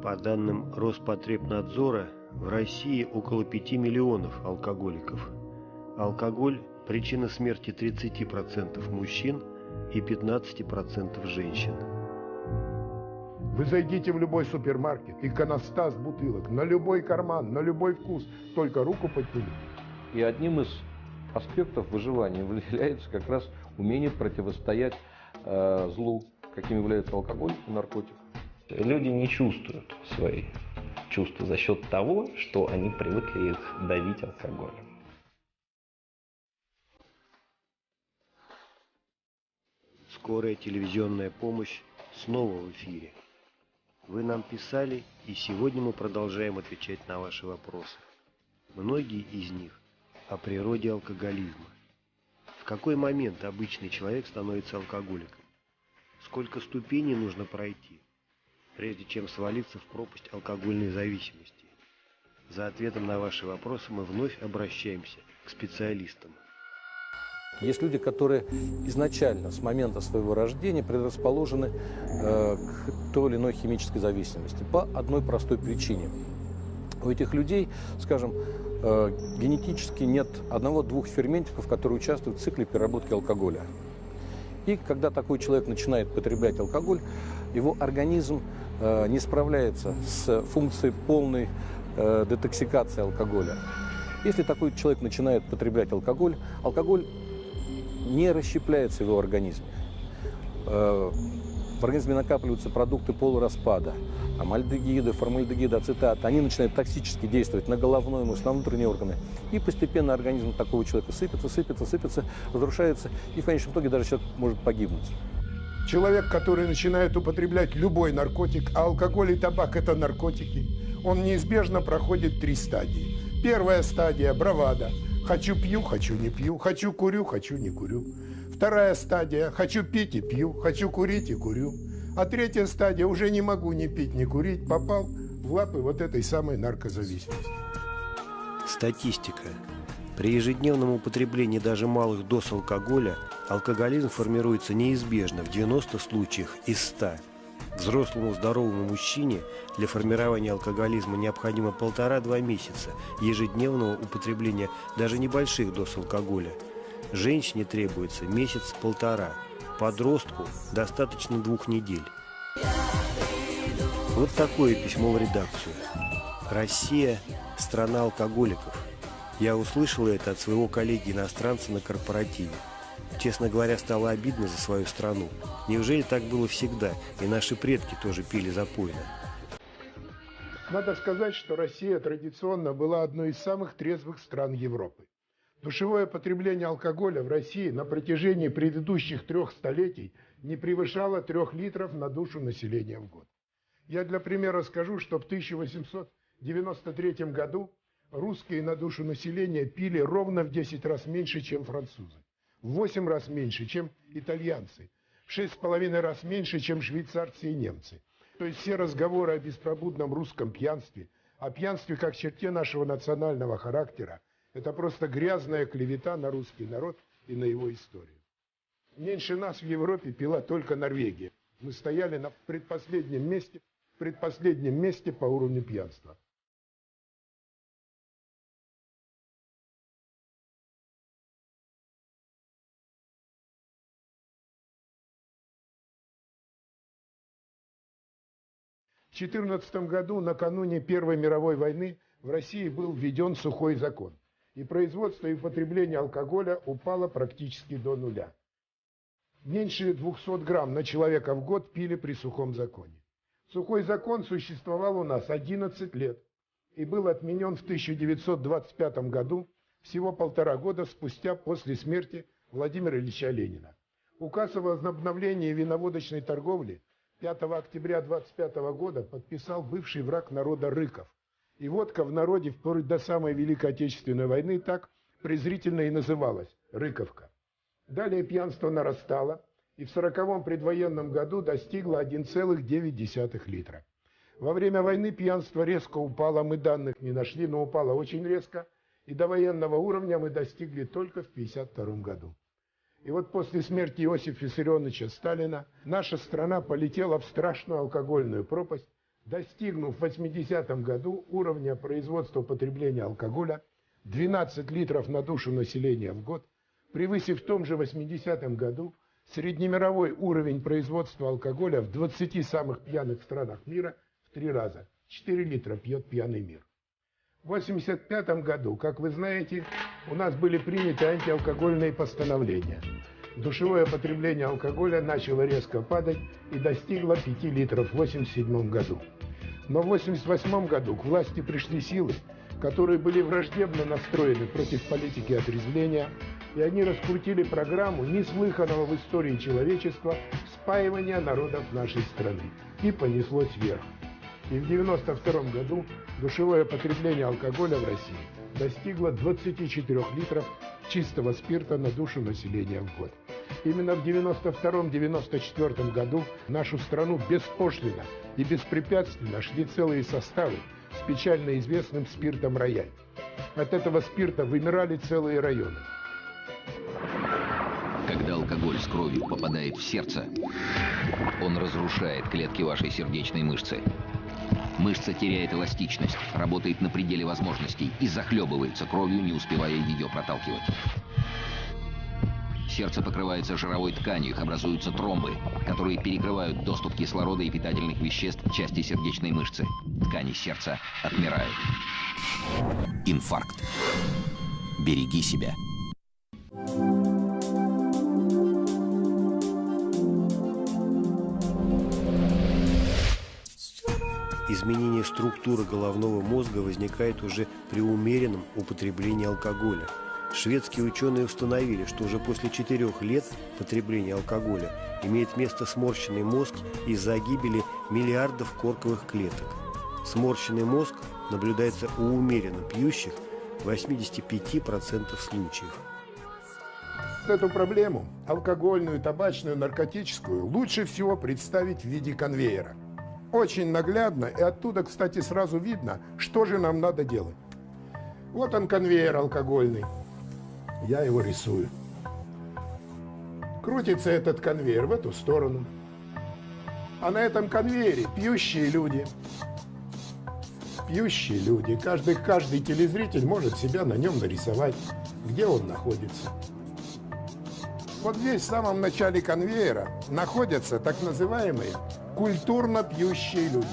По данным Роспотребнадзора, в России около 5 миллионов алкоголиков. Алкоголь – причина смерти 30% мужчин и 15% женщин. Вы зайдите в любой супермаркет, иконостас бутылок, на любой карман, на любой вкус, только руку подтяните. И одним из аспектов выживания является как раз умение противостоять злу, каким является алкоголь и наркотик. Люди не чувствуют свои чувства за счет того, что они привыкли их давить алкоголем. Скорая телевизионная помощь снова в эфире. Вы нам писали, и сегодня мы продолжаем отвечать на ваши вопросы. Многие из них о природе алкоголизма. В какой момент обычный человек становится алкоголиком? Сколько ступеней нужно пройти, прежде чем свалиться в пропасть алкогольной зависимости? За ответом на ваши вопросы мы вновь обращаемся к специалистам. Есть люди, которые изначально, с момента своего рождения, предрасположены к той или иной химической зависимости по одной простой причине. У этих людей, скажем, генетически нет одного-двух ферментиков, которые участвуют в цикле переработки алкоголя. И когда такой человек начинает потреблять алкоголь, его организм не справляется с функцией полной детоксикации алкоголя. Если такой человек начинает потреблять алкоголь, алкоголь не расщепляется в его организме. В организме накапливаются продукты полураспада, амальдегиды, формальдегиды, ацетаты. Они начинают токсически действовать на головной мозг, на внутренние органы. И постепенно организм такого человека сыпется, разрушается. И в конечном итоге даже человек может погибнуть. Человек, который начинает употреблять любой наркотик, а алкоголь и табак – это наркотики, он неизбежно проходит 3 стадии. Первая стадия – бравада. Хочу – пью, хочу – не пью, хочу – курю, хочу – не курю. Вторая стадия – хочу пить и пью, хочу курить и курю. А третья стадия – уже не могу ни пить, ни курить, попал в лапы вот этой самой наркозависимости. Статистика. При ежедневном употреблении даже малых доз алкоголя алкоголизм формируется неизбежно в 90 случаях из 100. Взрослому здоровому мужчине для формирования алкоголизма необходимо 1,5–2 месяца ежедневного употребления даже небольших доз алкоголя. Женщине требуется месяц-1,5. Подростку достаточно 2 недель. Вот такое письмо в редакцию. Россия – страна алкоголиков. Я услышал это от своего коллеги-иностранца на корпоративе. Честно говоря, стало обидно за свою страну. Неужели так было всегда, и наши предки тоже пили запойно? Надо сказать, что Россия традиционно была одной из самых трезвых стран Европы. Душевое потребление алкоголя в России на протяжении предыдущих 3 столетий не превышало 3 литров на душу населения в год. Я для примера скажу, что в 1893 году русские на душу населения пили ровно в 10 раз меньше, чем французы, в 8 раз меньше, чем итальянцы, в 6,5 раз меньше, чем швейцарцы и немцы. То есть все разговоры о беспробудном русском пьянстве, о пьянстве как черте нашего национального характера, это просто грязная клевета на русский народ и на его историю. Меньше нас в Европе пила только Норвегия. Мы стояли на предпоследнем месте по уровню пьянства. В 2014 году, накануне Первой мировой войны, в России был введен сухой закон, и производство и употребление алкоголя упало практически до нуля. Меньше 200 грамм на человека в год пили при сухом законе. Сухой закон существовал у нас 11 лет и был отменен в 1925 году, всего 1,5 года спустя после смерти Владимира Ильича Ленина. Указ о возобновлении виноводочной торговли 5 октября 1925 года подписал бывший враг народа Рыков. И водка в народе вплоть до самой Великой Отечественной войны так презрительно и называлась – Рыковка. Далее пьянство нарастало и в 1940-м предвоенном году достигло 1,9 литра. Во время войны пьянство резко упало, мы данных не нашли, но упало очень резко, и до военного уровня мы достигли только в 1952 году. И вот после смерти Иосифа Виссарионовича Сталина наша страна полетела в страшную алкогольную пропасть, достигнув в 80-м году уровня производства потребления алкоголя 12 литров на душу населения в год, превысив в том же 80-м году среднемировой уровень производства алкоголя в 20 самых пьяных странах мира в 3 раза. 4 литра пьет пьяный мир. В 1985 году, как вы знаете, у нас были приняты антиалкогольные постановления. Душевое потребление алкоголя начало резко падать и достигло 5 литров в 1987 году. Но в 1988 году к власти пришли силы, которые были враждебно настроены против политики отрезвления, и они раскрутили программу неслыханного в истории человечества спаивания народов нашей страны. И понеслось вверх. И в 1992 году душевое потребление алкоголя в России достигло 24 литров чистого спирта на душу населения в год. Именно в 1992-1994 году в нашу страну беспошлино и беспрепятственно шли целые составы с печально известным спиртом «Рояль». От этого спирта вымирали целые районы. Когда алкоголь с кровью попадает в сердце, он разрушает клетки вашей сердечной мышцы. Мышца теряет эластичность, работает на пределе возможностей и захлебывается кровью, не успевая ее проталкивать. Сердце покрывается жировой тканью, их образуются тромбы, которые перекрывают доступ кислорода и питательных веществ в части сердечной мышцы. Ткани сердца отмирают. Инфаркт. Береги себя. Изменение структуры головного мозга возникает уже при умеренном употреблении алкоголя. Шведские ученые установили, что уже после 4 лет потребления алкоголя имеет место сморщенный мозг из-за гибели миллиардов корковых клеток. Сморщенный мозг наблюдается у умеренно пьющих в 85% случаев. Эту проблему, алкогольную, табачную, наркотическую, лучше всего представить в виде конвейера. Очень наглядно, и оттуда, кстати, сразу видно, что же нам надо делать. Вот он, конвейер алкогольный. Я его рисую. Крутится этот конвейер в эту сторону. А на этом конвейере пьющие люди. Пьющие люди. Каждый телезритель может себя на нем нарисовать, где он находится. Вот здесь, в самом начале конвейера, находятся так называемые культурно пьющие люди.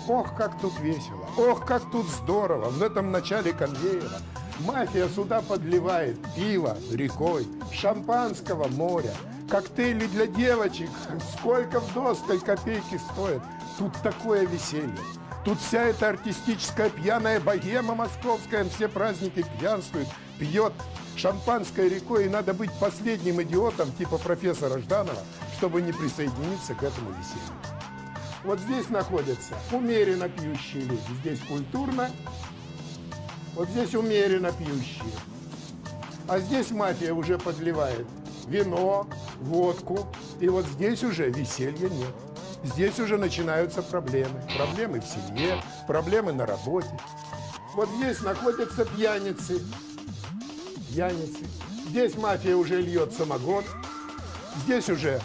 Ох, как тут весело, ох, как тут здорово. В этом начале конвейера мафия сюда подливает пиво рекой, шампанского моря, коктейли для девочек, сколько вдосталь копейки стоят. Тут такое веселье. Тут вся эта артистическая пьяная богема московская, все праздники пьянствует, пьет шампанское рекой, и надо быть последним идиотом типа профессора Жданова, чтобы не присоединиться к этому веселью. Вот здесь находятся умеренно пьющие люди, здесь культурно, вот здесь умеренно пьющие. А здесь мафия уже подливает вино, водку, и вот здесь уже веселья нет. Здесь уже начинаются проблемы. Проблемы в семье, проблемы на работе. Вот здесь находятся пьяницы. Здесь мафия уже льет самогон. Здесь уже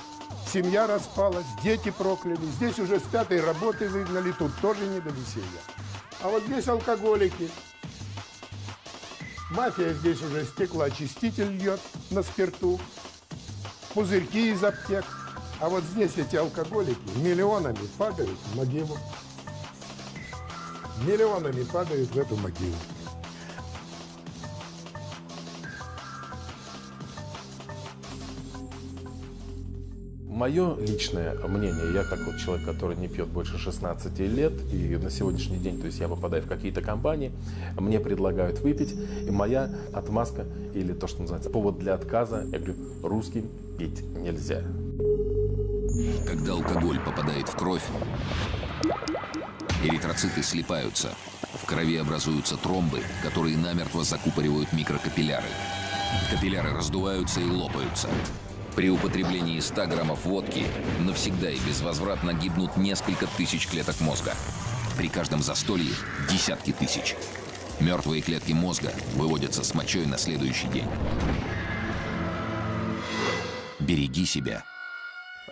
семья распалась, дети прокляли. Здесь уже с 5-й работы выгнали, тут тоже не до веселья. А вот здесь алкоголики. Мафия здесь уже стеклоочиститель льет на спирту. Пузырьки из аптек. А вот здесь эти алкоголики миллионами падают в могилу. Миллионами падают в эту могилу. Мое личное мнение, я как вот человек, который не пьет больше 16 лет, и на сегодняшний день, то есть я попадаю в какие-то компании, мне предлагают выпить, и моя отмазка, или то, что называется, повод для отказа, я говорю, русским пить нельзя. Когда алкоголь попадает в кровь, эритроциты слипаются. В крови образуются тромбы, которые намертво закупоривают микрокапилляры. Капилляры раздуваются и лопаются. При употреблении 100 граммов водки навсегда и безвозвратно гибнут несколько тысяч клеток мозга. При каждом застолье десятки тысяч. Мертвые клетки мозга выводятся с мочой на следующий день. Береги себя.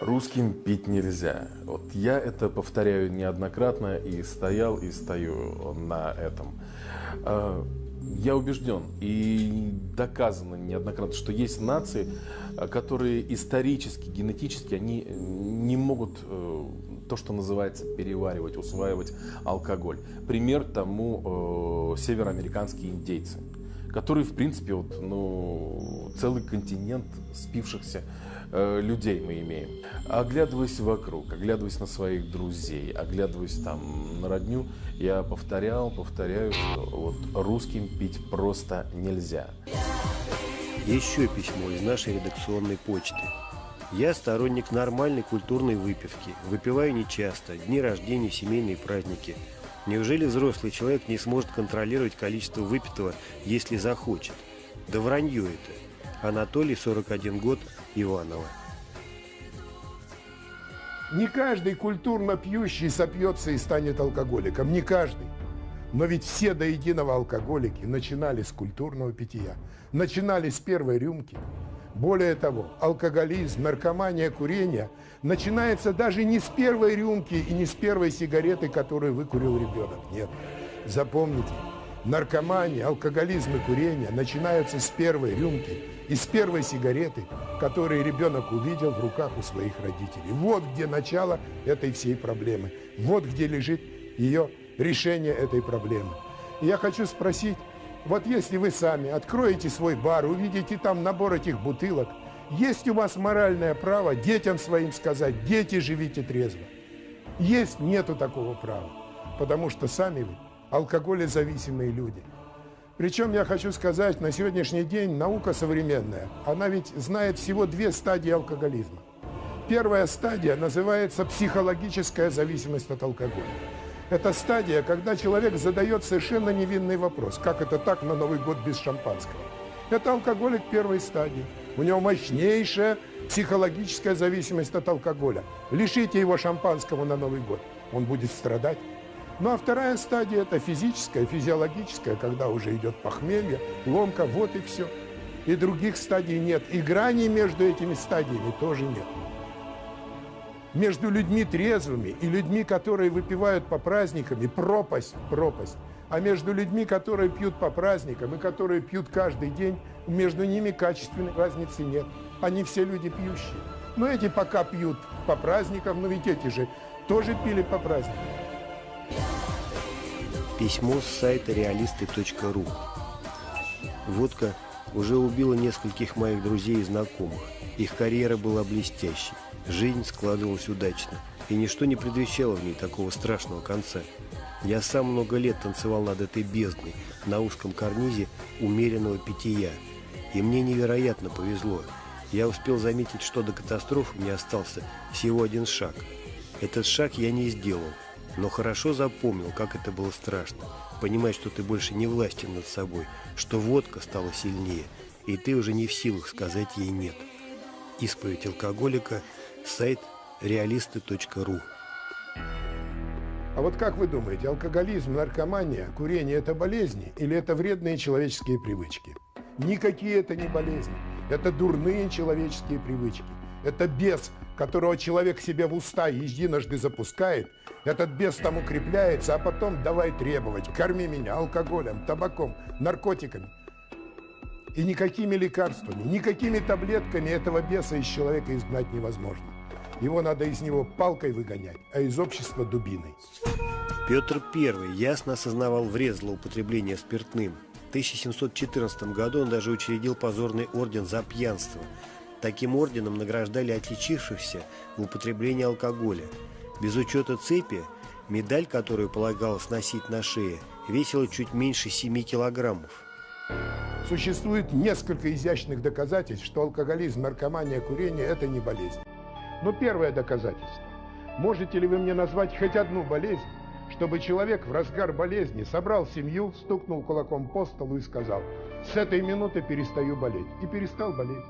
Русским пить нельзя. Вот я это повторяю неоднократно и стоял, и стою на этом. Я убежден и доказано неоднократно, что есть нации, которые исторически, генетически, они не могут то, что называется, переваривать, усваивать алкоголь. Пример тому североамериканские индейцы, которые, в принципе, вот, целый континент спившихся людей мы имеем. Оглядываясь вокруг, оглядываясь на своих друзей, оглядываясь там на родню, я повторяю, что вот русским пить просто нельзя. Еще письмо из нашей редакционной почты. Я сторонник нормальной культурной выпивки. Выпиваю нечасто, дни рождения, семейные праздники. Неужели взрослый человек не сможет контролировать количество выпитого, если захочет? Да вранье это. Анатолий, 41 год, Иваново. Не каждый культурно пьющий сопьется и станет алкоголиком. Не каждый. Но ведь все до единого алкоголики начинали с культурного питья. Начинали с первой рюмки. Более того, алкоголизм, наркомания, курение начинается даже не с первой рюмки и не с первой сигареты, которую выкурил ребенок. Нет. Запомните, наркомания, алкоголизм и курение начинаются с первой рюмки и с первой сигареты, которую ребенок увидел в руках у своих родителей. Вот где начало этой всей проблемы. Вот где лежит ее решение этой проблемы. И я хочу спросить, вот если вы сами откроете свой бар, увидите там набор этих бутылок, есть у вас моральное право детям своим сказать: дети, живите трезво? Есть, нету такого права, потому что сами вы алкоголезависимые люди. Причем я хочу сказать, на сегодняшний день наука современная, она ведь знает всего две стадии алкоголизма. Первая стадия называется психологическая зависимость от алкоголя. Это стадия, когда человек задает совершенно невинный вопрос: как это так на Новый год без шампанского? Это алкоголик первой стадии. У него мощнейшая психологическая зависимость от алкоголя. Лишите его шампанского на Новый год, он будет страдать. Ну а вторая стадия – это физическая, физиологическая, когда уже идет похмелье, ломка, вот и все. И других стадий нет. И граней между этими стадиями тоже нет. Между людьми трезвыми и людьми, которые выпивают по праздникам, и пропасть. А между людьми, которые пьют по праздникам и которые пьют каждый день, между ними качественной разницы нет. Они все люди пьющие. Но эти пока пьют по праздникам, но ведь эти же тоже пили по праздникам. Письмо с сайта реалисты.ру. Водка уже убила нескольких моих друзей и знакомых. Их карьера была блестящей. Жизнь складывалась удачно, и ничто не предвещало в ней такого страшного конца. Я сам много лет танцевал над этой бездной, на узком карнизе умеренного питья. И мне невероятно повезло. Я успел заметить, что до катастрофы мне остался всего один шаг. Этот шаг я не сделал, но хорошо запомнил, как это было страшно. Понимать, что ты больше не властен над собой, что водка стала сильнее, и ты уже не в силах сказать ей «нет». Исповедь алкоголика, сайт реалисты.ру. А вот как вы думаете, алкоголизм, наркомания, курение – это болезни или это вредные человеческие привычки? Никакие это не болезни. Это дурные человеческие привычки. Это бес, которого человек себе в уста единожды запускает. Этот бес там укрепляется, а потом давай требовать. Корми меня алкоголем, табаком, наркотиками. И никакими лекарствами, никакими таблетками этого беса из человека изгнать невозможно. Его надо из него палкой выгонять, а из общества дубиной. Петр I ясно осознавал вред злоупотребления спиртным. В 1714 году он даже учредил позорный орден за пьянство. Таким орденом награждали отличившихся в употреблении алкоголя. Без учета цепи, медаль, которую полагалось носить на шее, весила чуть меньше 7 килограммов. Существует несколько изящных доказательств, что алкоголизм, наркомания, курение – это не болезнь. Но первое доказательство. Можете ли вы мне назвать хоть одну болезнь, чтобы человек в разгар болезни собрал семью, стукнул кулаком по столу и сказал: «С этой минуты перестаю болеть», и перестал болеть?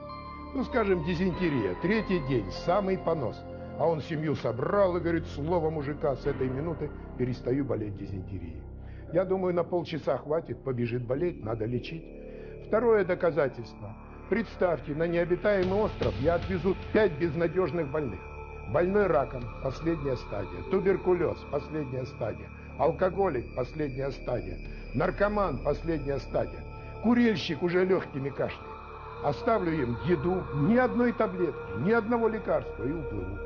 Ну, скажем, дизентерия, третий день, самый понос. А он семью собрал и говорит: слово мужика, с этой минуты перестаю болеть дизентерией. Я думаю, на полчаса хватит, побежит болеть, надо лечить. Второе доказательство. Представьте, на необитаемый остров я отвезу 5 безнадежных больных. Больной раком – последняя стадия. Туберкулез – последняя стадия. Алкоголик – последняя стадия. Наркоман – последняя стадия. Курильщик уже легкими кашляет. Оставлю им еду, ни одной таблетки, ни одного лекарства и уплыву.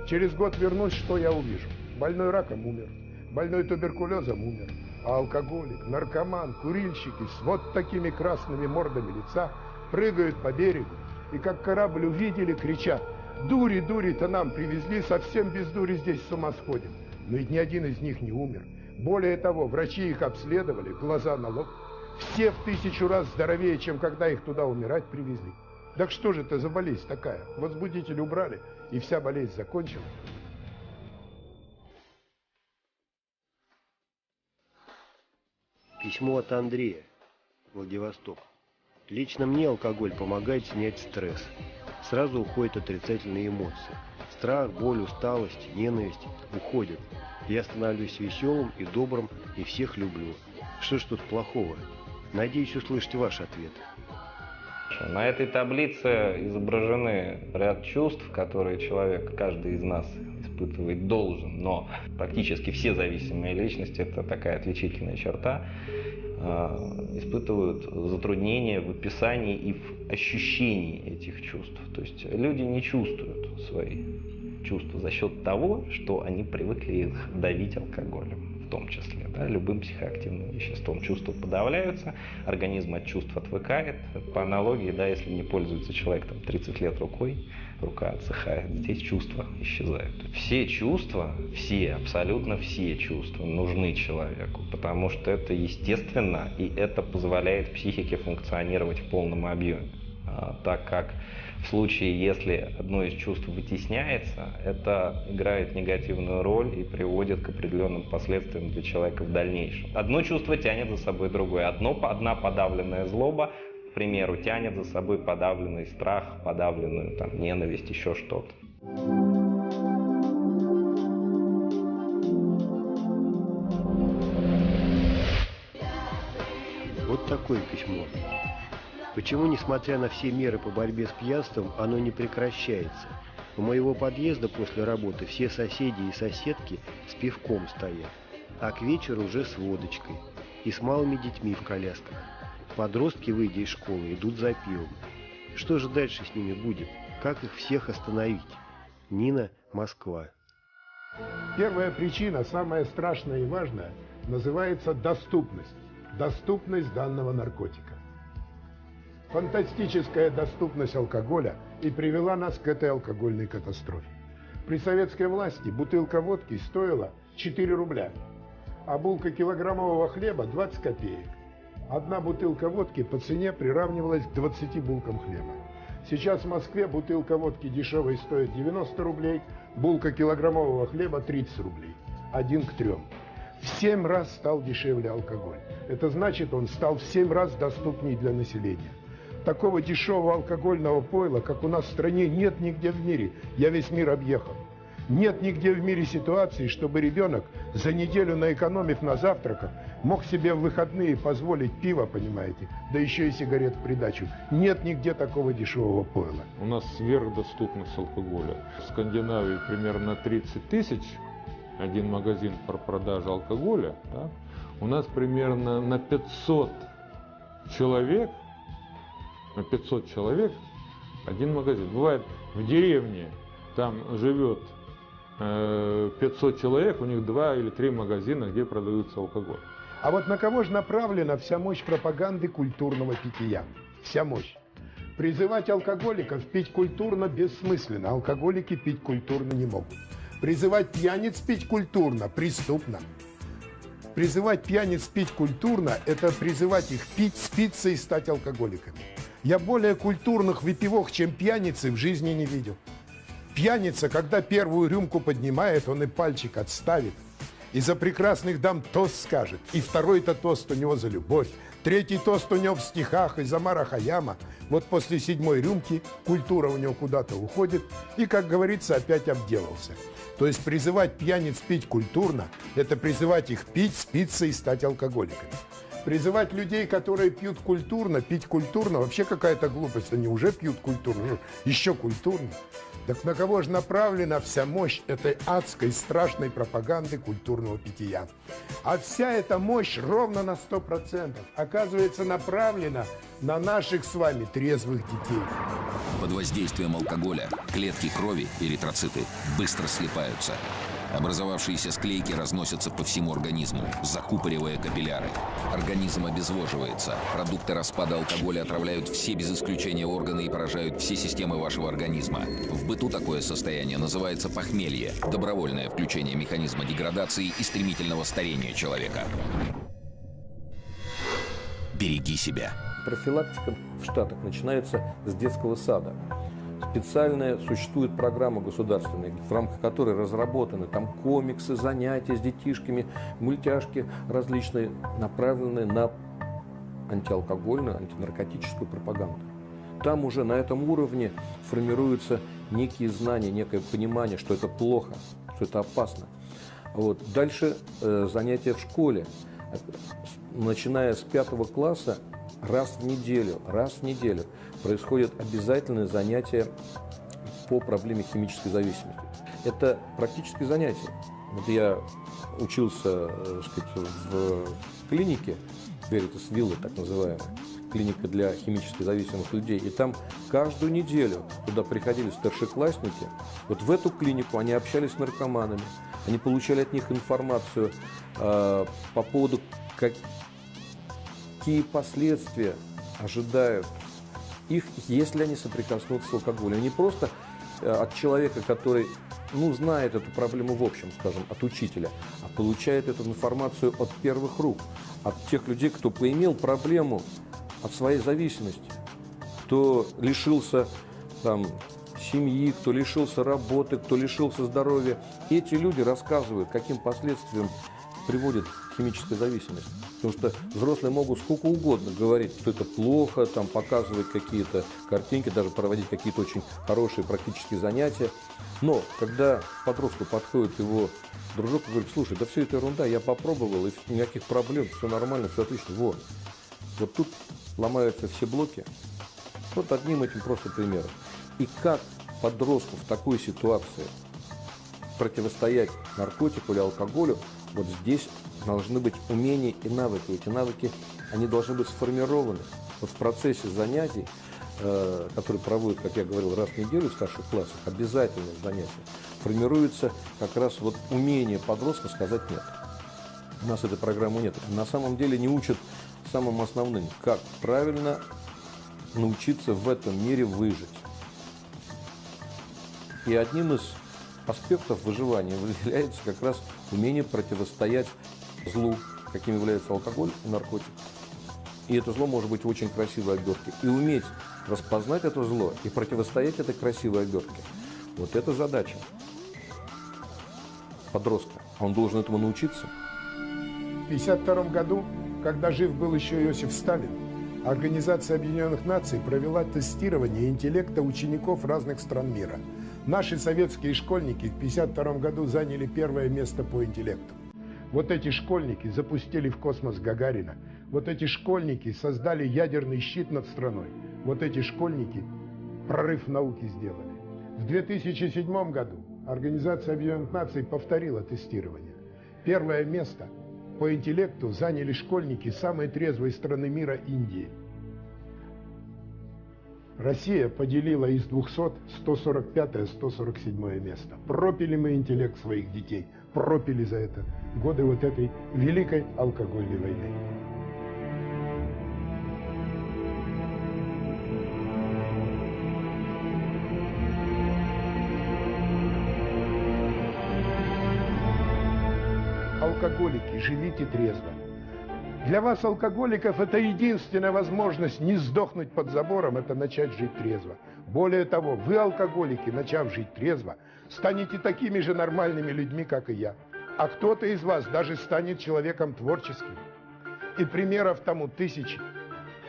Через год вернусь, что я увижу? Больной раком умер, больной туберкулезом умер, а алкоголик, наркоман, курильщики с вот такими красными мордами лица прыгают по берегу и как корабль увидели, кричат: «Дури, дури-то нам привезли, совсем без дури здесь с ума сходим». Но ведь ни один из них не умер. Более того, врачи их обследовали, глаза на лоб. Все в 1000 раз здоровее, чем когда их туда умирать привезли. Так что же это за болезнь такая? Возбудитель убрали, и вся болезнь закончилась. Письмо от Андрея, Владивосток. Лично мне алкоголь помогает снять стресс. Сразу уходят отрицательные эмоции. Страх, боль, усталость, ненависть уходят. Я становлюсь веселым и добрым, и всех люблю. Что ж тут плохого? Надеюсь услышать ваш ответ. На этой таблице изображены ряд чувств, которые человек, каждый из нас испытывать должен, но практически все зависимые личности, это такая отличительная черта, испытывают затруднения в описании и в ощущении этих чувств. То есть люди не чувствуют свои чувства за счет того, что они привыкли их давить алкоголем, в том числе, да, любым психоактивным веществом. Чувства подавляются, организм от чувств отвыкает. По аналогии, да, если не пользуется человек 30 лет рукой, рука отсыхает, здесь чувства исчезают. Все чувства, абсолютно все чувства нужны человеку, потому что это естественно, и это позволяет психике функционировать в полном объеме. Так как в случае, если одно из чувств вытесняется, это играет негативную роль и приводит к определенным последствиям для человека в дальнейшем. Одно чувство тянет за собой другое. Одна подавленная злоба, к примеру, тянет за собой подавленный страх, подавленную ненависть, еще что-то. Вот такое письмо. Почему, несмотря на все меры по борьбе с пьянством, оно не прекращается? У моего подъезда после работы все соседи и соседки с пивком стоят, а к вечеру уже с водочкой и с малыми детьми в колясках. Подростки, выйдя из школы, идут за пивом. Что же дальше с ними будет? Как их всех остановить? Нина, Москва. Первая причина, самая страшная и важная, называется доступность. Доступность данного наркотика. Фантастическая доступность алкоголя и привела нас к этой алкогольной катастрофе. При советской власти бутылка водки стоила 4 рубля, а булка килограммового хлеба 20 копеек. Одна бутылка водки по цене приравнивалась к 20 булкам хлеба. Сейчас в Москве бутылка водки дешевой стоит 90 рублей, булка килограммового хлеба 30 рублей. 1 к 3. В 7 раз стал дешевле алкоголь. Это значит, он стал в 7 раз доступнее для населения. Такого дешевого алкогольного пойла, как у нас в стране, нет нигде в мире. Я весь мир объехал. Нет нигде в мире ситуации, чтобы ребенок, за неделю наэкономив на завтраках, мог себе в выходные позволить пиво, понимаете, да еще и сигарет в придачу. Нет нигде такого дешевого пойла. У нас сверхдоступность алкоголя. В Скандинавии примерно 30 тысяч один магазин по продаже алкоголя. Да? У нас примерно на 500 человек один магазин. Бывает в деревне, там живет 500 человек, у них 2 или 3 магазина, где продаются алкоголь. А вот на кого же направлена вся мощь пропаганды культурного питья? Вся мощь. Призывать алкоголиков пить культурно бессмысленно. Алкоголики пить культурно не могут. Призывать пьяниц пить культурно преступно. Призывать пьяниц пить культурно – это призывать их пить, спиться и стать алкоголиками. Я более культурных выпивок, чем пьяницы, в жизни не видел. Пьяница, когда первую рюмку поднимает, он и пальчик отставит. И за прекрасных дам тост скажет. И второй-то тост у него за любовь. Третий тост у него в стихах из Омара Хайяма. Вот после 7-й рюмки культура у него куда-то уходит. И, как говорится, опять обделался. То есть призывать пьяниц пить культурно – это призывать их пить, спиться и стать алкоголиками. Призывать людей, которые пьют культурно, пить культурно – вообще какая-то глупость. Они уже пьют культурно, еще культурно. Так на кого же направлена вся мощь этой адской, страшной пропаганды культурного питья? А вся эта мощь ровно на 100% оказывается направлена на наших с вами трезвых детей. Под воздействием алкоголя клетки крови, эритроциты, быстро слипаются. Образовавшиеся склейки разносятся по всему организму, закупоривая капилляры. Организм обезвоживается. Продукты распада алкоголя отравляют все без исключения органы и поражают все системы вашего организма. В быту такое состояние называется похмелье, добровольное включение механизма деградации и стремительного старения человека. Береги себя. Профилактика в Штатах начинается с детского сада. Специальная существует программа государственная, в рамках которой разработаны там комиксы, занятия с детишками, мультяшки различные, направленные на антиалкогольную, антинаркотическую пропаганду. Там уже на этом уровне формируются некие знания, некое понимание, что это плохо, что это опасно. Вот. Дальше занятия в школе. Начиная с 5 класса раз в неделю происходят обязательные занятия по проблеме химической зависимости. Это практические занятия. Вот я учился, так сказать, в клинике, Veritas Villa, так называемая, клиника для химически зависимых людей. И там каждую неделю туда приходили старшеклассники. Вот в эту клинику они общались с наркоманами. Они получали от них информацию по поводу, какие последствия ожидают их, если они соприкоснутся с алкоголем. Не просто от человека, который знает эту проблему в общем, скажем, от учителя, а получает эту информацию от первых рук, от тех людей, кто поимел проблему от своей зависимости, кто лишился семьи, кто лишился работы, кто лишился здоровья. Эти люди рассказывают, каким последствиям приводит химическая зависимость. Потому что взрослые могут сколько угодно говорить, что это плохо, показывать какие-то картинки, даже проводить какие-то очень хорошие практические занятия. Но когда к подростку подходит его дружок и говорит: слушай, да все это ерунда, я попробовал, и никаких проблем, все нормально, все отлично. Вот тут ломаются все блоки. Вот одним этим просто примером. И как подростку в такой ситуации противостоять наркотику или алкоголю, вот здесь должны быть умения и навыки. Эти навыки, они должны быть сформированы. Вот в процессе занятий, которые проводят, как я говорил, раз в неделю в старших классах, обязательных занятий, формируется как раз вот умение подростка сказать «нет». У нас этой программы нет. На самом деле не учат самым основным, как правильно научиться в этом мире выжить. И одним из аспектов выживания выделяется как раз умение противостоять злу, каким является алкоголь и наркотик. И это зло может быть в очень красивой обертке. И уметь распознать это зло и противостоять этой красивой обертке. Вот это задача подростка. Он должен этому научиться. В 1952 году, когда жив был еще Иосиф Сталин, Организация Объединенных Наций провела тестирование интеллекта учеников разных стран мира. Наши советские школьники в 1952 году заняли первое место по интеллекту. Вот эти школьники запустили в космос Гагарина. Вот эти школьники создали ядерный щит над страной. Вот эти школьники прорыв в науке сделали. В 2007 году Организация Объединенных Наций повторила тестирование. Первое место по интеллекту заняли школьники самой трезвой страны мира Индии. Россия поделила из 200 145-147 место. Пропили мы интеллект своих детей, пропили за это годы вот этой великой алкогольной войны. Алкоголики, живите трезво. Для вас, алкоголиков, это единственная возможность не сдохнуть под забором, это начать жить трезво. Более того, вы, алкоголики, начав жить трезво, станете такими же нормальными людьми, как и я. А кто-то из вас даже станет человеком творческим. И примеров тому тысячи.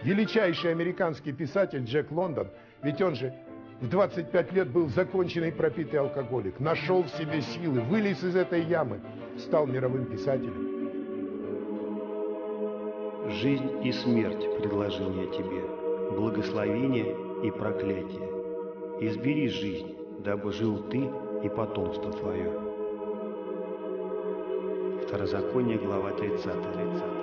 Величайший американский писатель Джек Лондон, ведь он же в 25 лет был законченный пропитый алкоголик, нашел в себе силы, вылез из этой ямы, стал мировым писателем. Жизнь и смерть предложение тебе, благословение и проклятие. Избери жизнь, дабы жил ты и потомство твое». Второзаконие, глава 30.